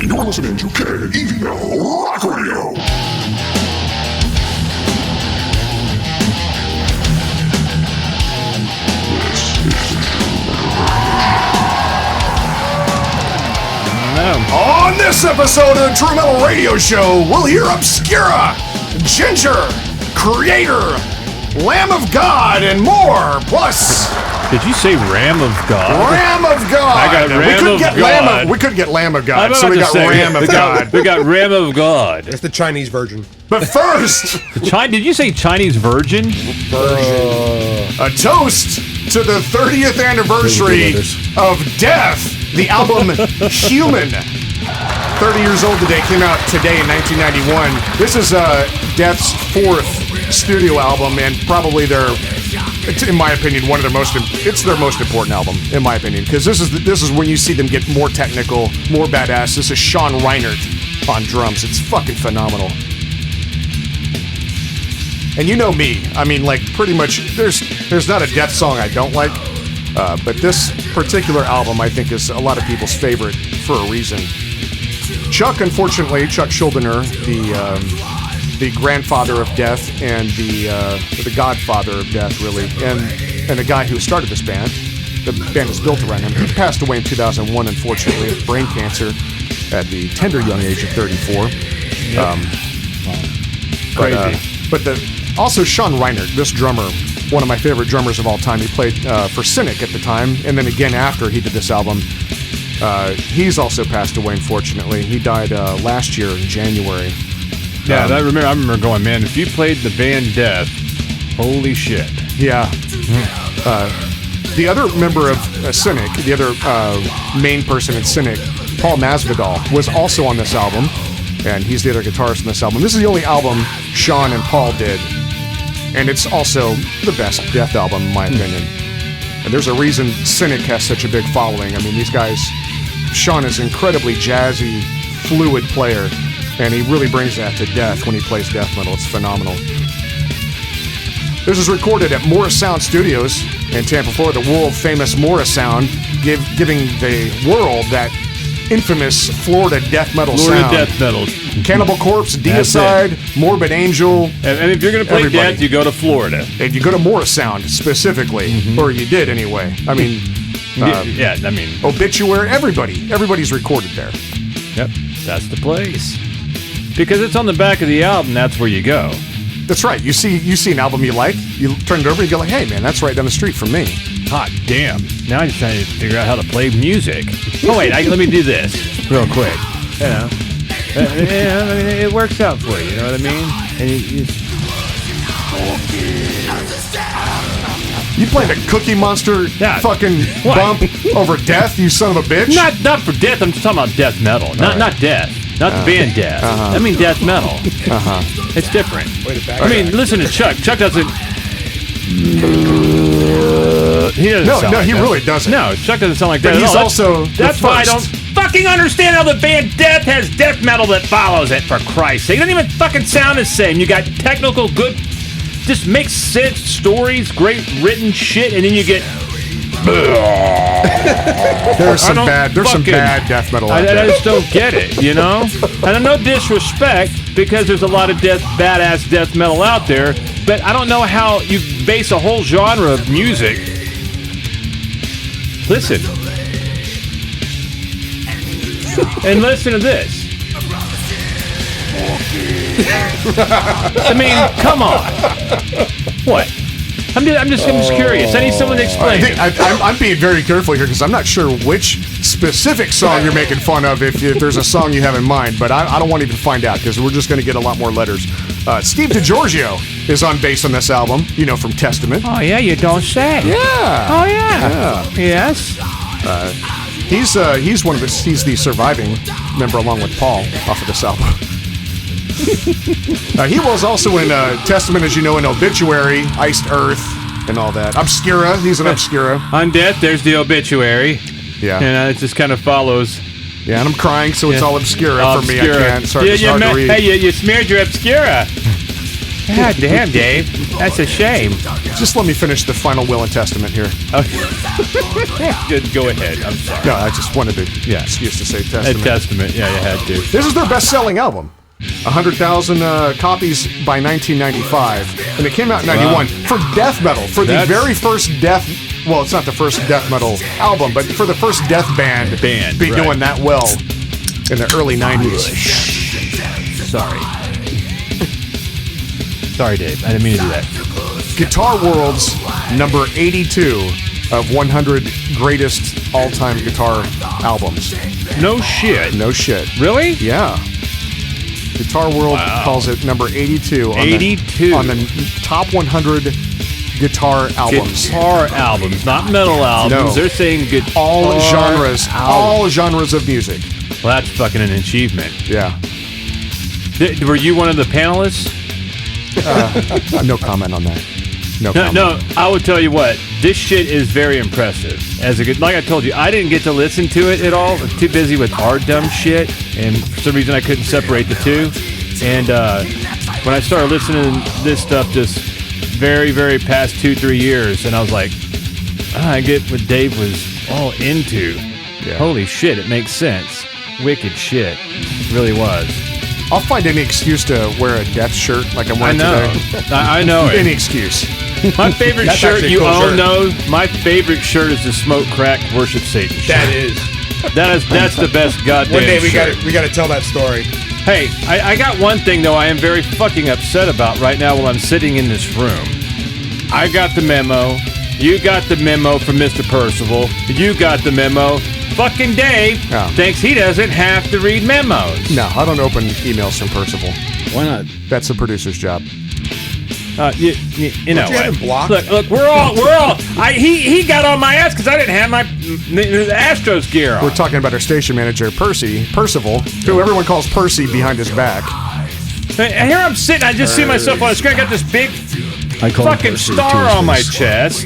You're listening to KEVL Rock Radio. On this episode of the True Metal Radio Show, we'll hear Obscura, Ginger, Creator, Lamb of God, and more. Plus... Did you say Ram of God? Ram of God. I got Ram of God. We couldn't get Lamb of God, so we got Ram of God. We got Ram of God. It's the Chinese version. But first... Did you say Chinese virgin? A toast to the 30th anniversary of Death, the album Human. 30 years old today, came out today in 1991. This is Death's fourth studio album, and probably in my opinion, it's their most important album, in my opinion, because this is when you see them get more technical, more badass. This is Sean Reinert on drums. It's fucking phenomenal. And you know me, I mean, like, pretty much, there's not a Death song I don't like, but this particular album, I think, is a lot of people's favorite for a reason. Chuck Schuldiner, the grandfather of Death and the godfather of Death, really, and the guy who started this band. The band is built around him. He passed away in 2001, unfortunately, of brain cancer at the tender young age of 34. Crazy. Also Sean Reinert, this drummer, one of my favorite drummers of all time. He played for Cynic at the time, and then again after he did this album. He's also passed away, unfortunately. He died last year in January. Yeah, I remember going, man, if you played the band Death, holy shit. Yeah. The other member of Cynic, the other main person in Cynic, Paul Masvidal, was also on this album, and he's the other guitarist on this album. This is the only album Sean and Paul did, and it's also the best Death album, in my opinion. And there's a reason Cynic has such a big following. I mean, these guys, Sean is an incredibly jazzy, fluid player, and he really brings that to Death when he plays death metal. It's phenomenal. This is recorded at Morris Sound Studios in Tampa, Florida, the world-famous Morris Sound, giving the world that infamous Florida death metal sound. Florida death metal. Cannibal Corpse, Deicide, Morbid Angel. And if you're going to play Death, you go to Florida. And you go to Morris Sound, specifically. Or you did, anyway. I mean... Obituary, everybody's recorded there. Yep, that's the place. Because it's on the back of the album, that's where you go. That's right. You see an album you like, you turn it over and you go like, hey man, that's right down the street from me. Hot damn. Now I'm just trying to figure out how to play music. Oh wait, let me do this real quick. You know, it works out for you, you know what I mean? And you played a Cookie Monster fucking bump over Death, you son of a bitch? Not for Death, I'm just talking about death metal. Not Death. Not the band Death. I mean death metal. It's different. I mean, listen to Chuck. Chuck doesn't... He doesn't sound like he that. Really doesn't. No, Chuck doesn't sound like that. But he's also That's why I don't fucking understand how the band Death has death metal that follows it, for Christ's sake. It doesn't even fucking sound the same. You got technical, good... Just makes sense, stories, great written shit, and then you get... There's some bad death metal out there. I just don't get it, you know? And no disrespect, because there's a lot of badass death metal out there, but I don't know how you base a whole genre of music. Listen. And listen to this. I mean, come on. What? I'm just curious. I need someone to explain. I'm being very careful here because I'm not sure which specific song you're making fun of if there's a song you have in mind, but I don't want to even find out because we're just going to get a lot more letters. Steve DiGiorgio is on bass on this album, you know, from Testament. Oh, yeah, you don't say. Yeah. Oh, yeah. Yes. He's the surviving member along with Paul off of this album. He was also in Testament, as you know, in Obituary, Iced Earth, and all that. Obscura, he's an Obscura. On Death, there's the Obituary. Yeah. And it just kind of follows. Yeah, and I'm crying, so it's all Obscura for me. I can't. Sorry, you smeared your Obscura. God damn, Dave. That's a shame. Just let me finish the final will and testament here. Good, go ahead. I'm sorry. No, I just wanted the excuse to say A testament. testament. Yeah, you had to. This is their best-selling album. 100,000 copies by 1995, and it came out in 91 for death metal. For the very first death, well, it's not the first death metal album, but for the first death band be doing that well in the early 90s. Sorry. Sorry, Dave. I didn't mean to do that. Guitar World's number 82 of 100 greatest all-time guitar albums. No shit. No shit. Really? Yeah. Guitar World calls it number 82 on 82 on the top 100 guitar albums. Guitar albums, not metal albums. No. They're saying all genres of music. Well, that's fucking an achievement. Yeah. Were you one of the panelists? No comment on that. No comment. No, I would tell you what. This shit is very impressive. Like I told you, I didn't get to listen to it at all. I was too busy with our dumb shit, and for some reason I couldn't separate the two. And when I started listening to this stuff just very, very past 2-3 years, and I was like, I get what Dave was all into. Yeah. Holy shit, it makes sense. Wicked shit. It really was. I'll find any excuse to wear a death shirt like I'm wearing today. I know it. Any excuse. My favorite shirt you own, though, my favorite shirt is the smoke crack worship Satan shirt. That's the best goddamn One day we shirt. got to tell that story. Hey, I got one thing, though, I am very fucking upset about right now while I'm sitting in this room. I got the memo. You got the memo from Mr. Percival. You got the memo. Fucking Dave thinks he doesn't have to read memos. No, I don't open emails from Percival. Why not? That's the producer's job. You know you have him blocked? Look, we're all. He got on my ass because I didn't have my Astros gear on. We're talking about our station manager, Percival, who everyone calls Percy behind his back. And here I'm sitting. I just see myself on the screen. I got this big fucking star on my chest.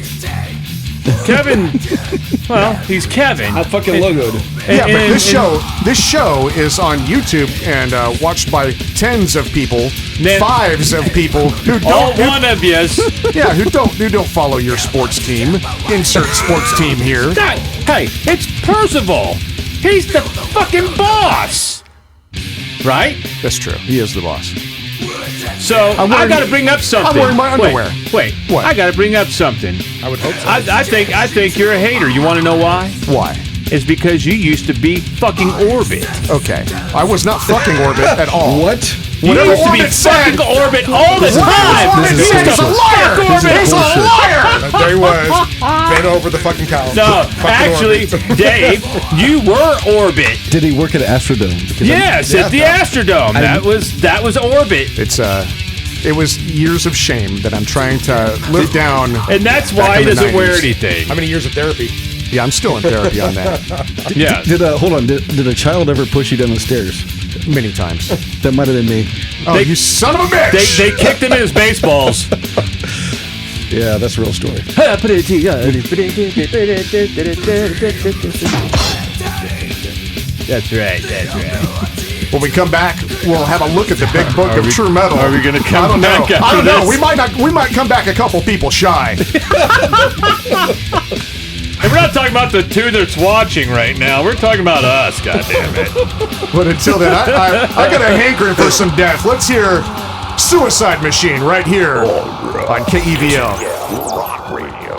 Kevin, well, he's Kevin. I'm fucking logoed. Yeah, but this show is on YouTube and watched by tens of people, fives of people who don't. One of yous. Yeah, who don't follow your sports team. Insert sports team here. Hey, it's Percival. He's the fucking boss. Right? That's true. He is the boss. So I got to bring up something. I'm wearing my underwear. Wait. What? I got to bring up something. I would hope so. I think you're a hater. You want to know why? Why? It's because you used to be fucking Orbit. Okay. I was not fucking Orbit at all. What? You Whatever used to be Orbit said. fucking Orbit all the time. Orbit said he's a liar. He's a liar. There he was. Bent over the fucking couch. No, Fucking actually, Orbit. Dave, you were Orbit. Did he work at Astrodome? Because Yes, at the Astrodome. That was Orbit. It was years of shame that I'm trying to live down. And that's back why he in the doesn't wear 90s. anything. How many years of therapy? Yeah, I'm still in therapy on that. Yeah. Hold on. Did a child ever push you down the stairs? Many times. That might have been me. Oh, you son of a bitch! They kicked him in his baseballs. Yeah, that's a real story. That's right. When we come back, we'll have a look at the big book of true metal. Are we going to come I don't back know. after I don't know. this? We might come back a couple people shy. And we're not talking about the two that's watching right now. We're talking about us, goddammit. But until then, I got a hankering for some death. Let's hear Suicide Machine right here on KEVL Rock Radio.